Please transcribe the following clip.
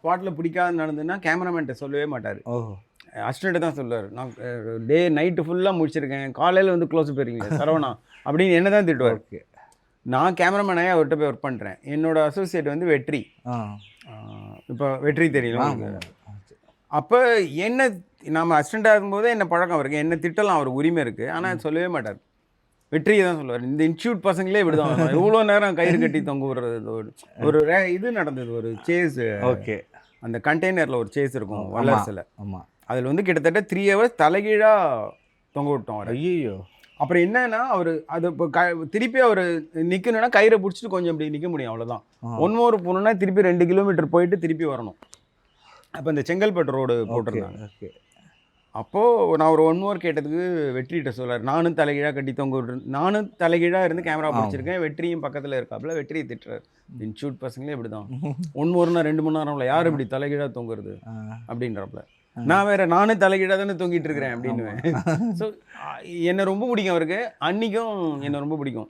ஸ்பாட்டில் பிடிக்காது நடந்ததுன்னா கேமராமேன்ட்ட சொல்லவே மாட்டார். ஓஹோ! அசிஸ்டண்ட்டு தான் சொல்லுவார். நான் டே நைட்டு ஃபுல்லாக முடிச்சிருக்கேன், காலையில் வந்து க்ளோஸ் போயிருக்கீங்க சரவணா அப்படின்னு என்ன தான் திட்டுவார். ஓகே. நான் கேமராமேனாக அவர்கிட்ட போய் ஒர்க் பண்ணுறேன். என்னோட அசோசியேட் வந்து வெற்றி. இப்போ வெற்றி தெரியும். அப்போ என்ன நம்ம அசிஸ்டண்ட்டாக இருக்கும்போது என்ன பழக்கம் இருக்குது, என்ன திட்டலாம் அவர் உரிமை இருக்குது. ஆனால் சொல்லவே மாட்டார். வெற்றியை தான் சொல்லுவார். இந்த இன்ஸ்டியூட் பசங்களே இப்படி தான் இவ்வளோ நேரம் கயிறு கட்டி தொங்க விடுறது. ஒரு இது நடந்தது, ஒரு சேஸ். ஓகே. அந்த கண்டெய்னரில் ஒரு சேஸ் இருக்கும் வல்லரசில். ஆமாம். அதில் வந்து கிட்டத்தட்ட 3 hours தலைகீழாக தொங்க விட்டோம் அவர். ஐயோ! அப்புறம் என்னன்னா அவர் அது இப்போ திருப்பி அவர் நிற்கணும்னா கயிறை பிடிச்சிட்டு கொஞ்சம் இப்படி நிற்க முடியும், அவ்வளோதான். 1 more போகணுன்னா திருப்பி 2 கிலோமீட்டர் போயிட்டு திருப்பி வரணும். அப்போ இந்த செங்கல்பட்டு ரோடு போட்டிருந்தாங்க. ஓகே. அப்போது நான் ஒரு 1 more கேட்டதுக்கு வெற்றிகிட்ட சொல்லார், நானும் தலைகீழாக கட்டி தொங்க விட்டு நானும் தலைகீழாக இருந்து கேமரா பிடிச்சிருக்கேன், வெற்றியும் பக்கத்தில் இருக்காப்புல. வெற்றியை திட்டுறாரு, இன்ஸ்டியூட் பசங்களே இப்படி தான் 1 moreனா 2 மணி நேரம்ல யார் இப்படி தலைகீழாக தொங்குறது அப்படின்றப்பல நான் வேற நானும் தலைகீழாக தானே தொங்கிட்டு இருக்கிறேன் அப்படின்னு. ஸோ என்னை ரொம்ப பிடிக்கும் அவருக்கு. அன்றைக்கும் என்னை ரொம்ப பிடிக்கும்.